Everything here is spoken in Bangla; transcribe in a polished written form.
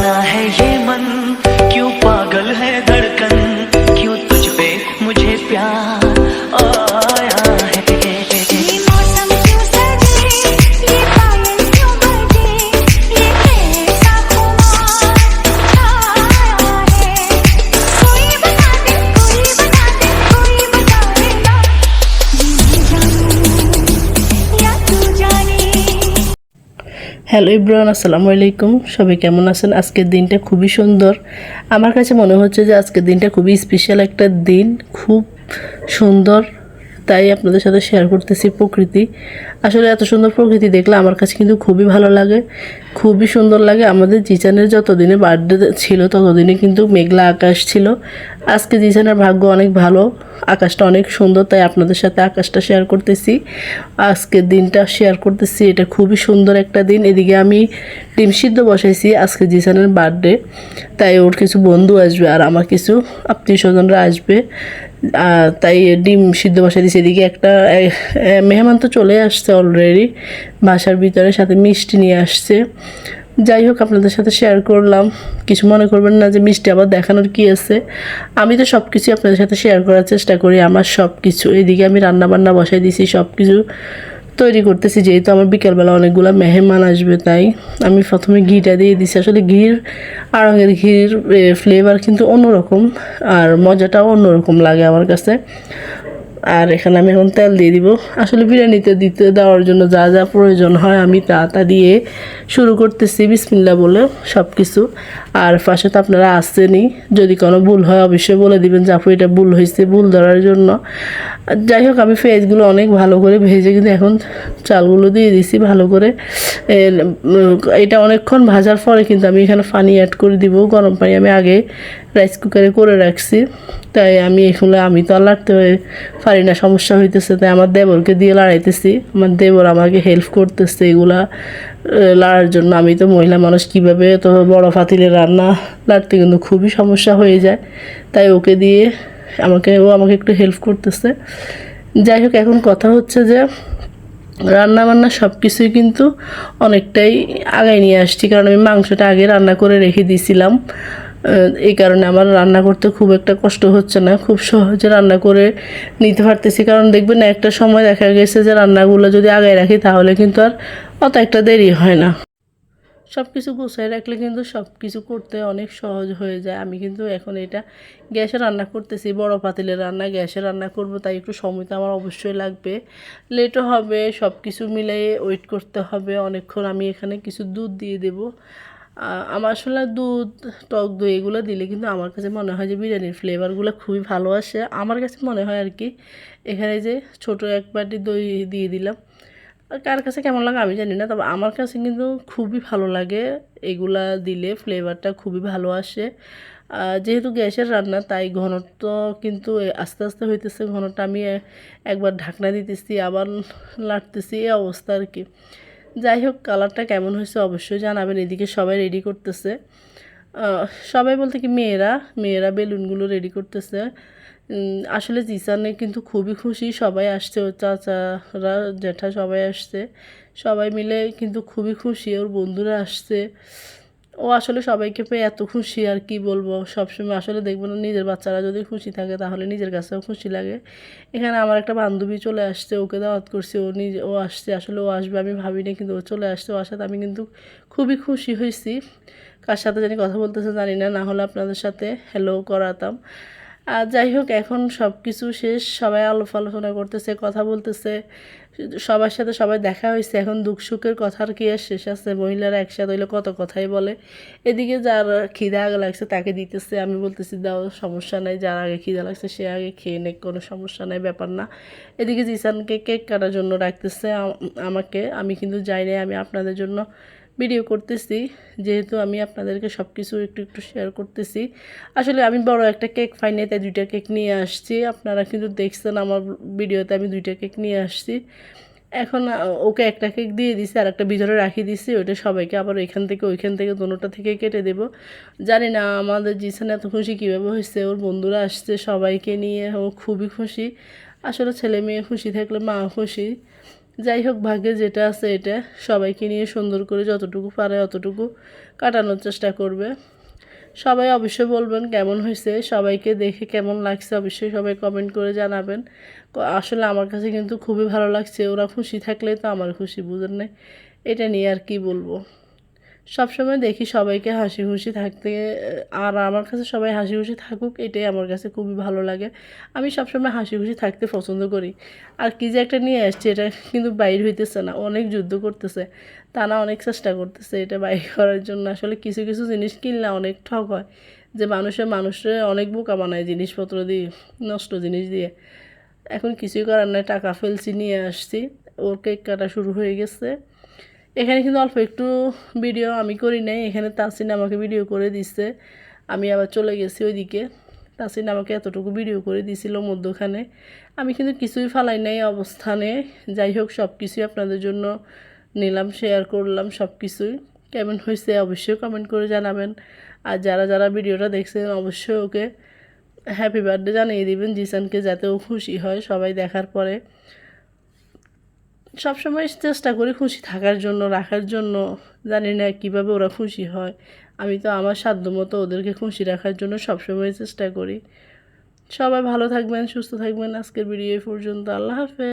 आया है ये मन, क्यों पागल है धड़कन, क्यों तुझ पे मुझे प्यार आया है। ये मौसम क्यों सजे, ये पायल क्यों बजे, ये कैसा खुमार छाया है। कोई बता दे, कोई बता दे, कोई बताए ना, मैं जानूं या तू जाने। হ্যালো ইব্রান, আসসালামু আলাইকুম। সবাই কেমন আছেন? আজকের দিনটা খুবই সুন্দর। আমার কাছে মনে হচ্ছে যে আজকের দিনটা খুবই স্পেশাল একটা দিন, খুব সুন্দর। তাই আপনাদের সাথে শেয়ার করতেছি প্রকৃতি। আসলে এত সুন্দর প্রকৃতি দেখলে আমার কাছে কিন্তু খুবই ভালো লাগে, খুবই সুন্দর লাগে। আমাদের জিসানের যতদিনে বার্থডে ছিল ততদিনে কিন্তু মেঘলা আকাশ ছিল। আজকে জিসানের ভাগ্য অনেক ভালো, আকাশটা অনেক সুন্দর, তাই আপনাদের সাথে আকাশটা শেয়ার করতেছি, আজকের দিনটা শেয়ার করতেছি। এটা খুবই সুন্দর একটা দিন। এদিকে আমি ডিম সিদ্ধ বসাইছি, আজকে জিসানের বার্থডে, তাই ওর কিছু বন্ধু আসবে আর আমার কিছু আত্মীয় স্বজনরা আসবে, তাই ডিম সিদ্ধ বসাই দিয়েছি। এদিকে একটা মেহমান তো চলে আসছে অলরেডি বাসার ভিতরে, সাথে মিষ্টি নিয়ে আসছে। যাই হোক, আপনাদের সাথে শেয়ার করলাম, কিছু মনে করবেন না যে মিষ্টি আবার দেখানোর কি আছে। আমি তো সব কিছুই আপনাদের সাথে শেয়ার করার চেষ্টা করি, আমার সব কিছু। এদিকে আমি রান্না বান্না বসাই দিয়েছি, সব কিছু তৈরি করতেছি, যেহেতু আমার বিকেলবেলা অনেকগুলো মেহমান আসবে, তাই আমি প্রথমে ঘিটা দিয়ে দিছি। আসলে ঘির আড়ঙের ঘির ফ্লেভার কিন্তু অন্যরকম, আর মজাটাও অন্যরকম লাগে আমার কাছে। আর এখানে আমি এখন তেল দিয়ে দিব। আসলে বিরিয়ানিতে দিতে দেওয়ার জন্য যা যা প্রয়োজন হয় আমি তা দিয়ে শুরু করতেছি বিসমিল্লাহ বলে সব কিছু। আর পাশে তো আপনারা আসছেনই, যদি কোনো ভুল হয় অবশ্যই বলে দিবেন যে আপু এটা ভুল হয়েছে, ভুল ধরার জন্য। যাই হোক, আমি পেঁয়াজগুলো অনেক ভালো করে ভেজে কিন্তু এখন চালগুলো দিয়ে দিছি ভালো করে। এটা অনেকক্ষণ ভাজার পরে কিন্তু আমি এখানে পানি অ্যাড করে দিব, গরম পানি আমি আগে রাইস কুকারে করে রাখছি। তাই আমি এখানে আমি তো আর লাড়তে পারি না, সমস্যা হইতেছে, তাই আমার দেবরকে দিয়ে লাড়াইতেছি। আমার দেবর আমাকে হেল্প করতেছে এগুলা লাড়ার জন্য। আমি তো মহিলা মানুষ, কীভাবে তো বড় পাতিলে রান্না লাড়তে কিন্তু খুবই সমস্যা হয়ে যায়, তাই ওকে দিয়ে ও আমাকে একটু হেল্প করতেছে। যাই হোক, এখন কথা হচ্ছে যে রান্না বান্না সব কিছুই কিন্তু অনেকটাই আগায় নিয়ে আসছি, কারণ আমি মাংসটা আগে রান্না করে রেখে দিয়েছিলাম। এই কারণে আমার রান্না করতে খুব একটা কষ্ট হচ্ছে না, খুব সহজে রান্না করে নিতে পারতেছি। কারণ দেখবেন একটা সময় দেখা গেছে যে রান্নাগুলো যদি আগায় রাখি তাহলে কিন্তু আর অত একটা দেরি হয় না। সব কিছু গুছিয়ে রাখলে কিন্তু সব কিছু করতে অনেক সহজ হয়ে যায়। আমি কিন্তু এখন এটা গ্যাসে রান্না করতেছি, বড় পাতিলে রান্না, গ্যাসে রান্না করব, তাই একটু সময় তো আমার অবশ্যই লাগবে, লেটও হবে। সব কিছু মিলিয়ে ওয়েট করতে হবে অনেকক্ষণ। আমি এখানে কিছু দুধ দিয়ে দেব। আমার আসলে দুধ, টক দই এগুলো দিলে কিন্তু আমার কাছে মনে হয় যে বিরিয়ানির ফ্লেভারগুলো খুবই ভালো আসে, আমার কাছে মনে হয় আর কি। এখানে যে ছোটো এক বাটি দই দিয়ে দিলাম, কার কাছে কেমন লাগে আমি জানি না, তবে আমার কাছে কিন্তু খুবই ভালো লাগে এগুলা দিলে, ফ্লেভারটা খুবই ভালো আসে। যেহেতু গ্যাসের রান্না তাই ঘনত্ব কিন্তু আস্তে আস্তে হইতেছে, ঘনটা আমি একবার ঢাকনা দিতেছি আবার লাড়তেছি, এই অবস্থা আর কি। যাই হোক, কালারটা কেমন হয়েছে অবশ্যই জানাবেন। এদিকে সবাই রেডি করতেছে, সবাই বলতে কি মেয়েরা মেয়েরা বেলুনগুলো রেডি করতেছে। আসলে জিসানে কিন্তু খুবই খুশি, সবাই আসছে, ওর চাচারা জ্যাঠা সবাই আসছে, সবাই মিলে কিন্তু খুবই খুশি। ওর বন্ধুরা আসছে, ও আসলে সবাইকে পেয়ে এত খুশি আর কি বলবো। সবসময় আসলে দেখবো না, নিজের বাচ্চারা যদি খুশি থাকে তাহলে নিজের কাছেও খুশি লাগে। এখানে আমার একটা বান্ধবী চলে আসছে, ওকে দাওয়াত করছি, ও আসছে। আসলে ও আসবে আমি ভাবিনি, কিন্তু ও চলে আসছে, ওর সাথে আমি কিন্তু খুবই খুশি হয়েছি। কার সাথে জানি কথা বলতেছে জানি না, না হলে আপনাদের সাথে হ্যালো করাতাম। আর যাই হোক, এখন সব কিছু শেষ, সবাই আলোচনা করতেছে, কথা বলতেছে, সবার সাথে সবাই দেখা হয়েছে। এখন দুঃখ সুখের কথার কি আর শেষ আছে, মহিলারা একসাথে হইলে কত কথাই বলে। এদিকে যার খিদা আগে লাগছে তাকে দিতেছে, আমি বলতেছি দাও, সমস্যা নাই, যার আগে খিদা লাগছে সে আগে খেয়ে নেক, কোনো সমস্যা নাই, ব্যাপার না। এদিকে জিসানকে কেক কাটার জন্য রাখতেছে আমাকে, আমি কিন্তু যাই নাই, আমি আপনাদের জন্য ভিডিও করতেছি, যেহেতু আমি আপনাদেরকে সব কিছু একটু একটু শেয়ার করতেছি। আসলে আমি বড় একটা কেক পাইনি, তাই দুইটা কেক নিয়ে আসছি। আপনারা কিন্তু দেখছেন আমার ভিডিওতে আমি দুইটা কেক নিয়ে আসছি। এখন ওকে একটা কেক দিয়ে দিছি আর একটা ভিতরে রাখি দিছি, ওইটা সবাইকে আবার এখান থেকে ওইখান থেকে দোনোটা থেকে কেটে দেব। জানি না আমাদের জিসান এত খুশি কীভাবে হয়েছে, ওর বন্ধুরা আসছে, সবাইকে নিয়ে ও খুবই খুশি। আসলে ছেলে মেয়ে খুশি থাকলে মা খুশি। যাই হোক, ভাগ্যে যেটা আছে এটা সবাইকে নিয়ে সুন্দর করে যতটুকু পারে অতটুকু কাটানোর চেষ্টা করবে। সবাই অবশ্যই বলবেন কেমন হয়েছে, সবাইকে দেখে কেমন লাগছে অবশ্যই সবাই কমেন্ট করে জানাবেন। আসলে আমার কাছে কিন্তু খুবই ভালো লাগছে, ওরা খুশি থাকলে তো আমার খুশি, বুঝেন না? এটা নিয়ে আর কি বলবো। সবসময় দেখি সবাইকে হাসি খুশি থাকতে, আর আমার কাছে সবাই হাসি খুশি থাকুক, এটাই আমার কাছে খুবই ভালো লাগে। আমি সবসময় হাসি খুশি থাকতে পছন্দ করি। আর কি যে একটা নিয়ে আসছে, এটা কিন্তু বাইর হইতেছে না, অনেক যুদ্ধ করতেছে, তা না অনেক চেষ্টা করতেছে এটা বাইর করার জন্য। আসলে কিছু কিছু জিনিস কিনলে অনেক ঠক হয়, যে মানুষের অনেক বোকা বানায় জিনিসপত্র দিয়ে, নষ্ট জিনিস দিয়ে। এখন কিছুই করার নাই, টাকা ফেলছি, নিয়ে আসছি। ওর কেক কাটা শুরু হয়ে গেছে। এখানে কিন্তু অল্প একটু ভিডিও আমি করি নাই, এখানে তাসিন আমাকে ভিডিও করে দিচ্ছে। আমি আবার চলে গেছি ওইদিকে, তাসিন আমাকে এতটুকু ভিডিও করে দিছিল মধ্যখানে। আমি কিন্তু কিছুই ফালাই নাই অবস্থানে। যাই হোক, সব কিছুই আপনাদের জন্য নিলাম, শেয়ার করলাম সব কিছুই। কেমন হয়েছে অবশ্যই কমেন্ট করে জানাবেন। আর যারা যারা ভিডিওটা দেখছেন অবশ্যই ওকে হ্যাপি বার্থডে জানিয়ে দিবেন জিসানকে, যাতে ও খুশি হয় সবাই দেখার পরে। সবসময় চেষ্টা করি খুশি থাকার জন্য, রাখার জন্য। জানি না কীভাবে ওরা খুশি হয়, আমি তো আমার সাধ্যমতো ওদেরকে খুশি রাখার জন্য সবসময় চেষ্টা করি। সবাই ভালো থাকবেন, সুস্থ থাকবেন। আজকের ভিডিও এই পর্যন্ত। আল্লাহ হাফেজ।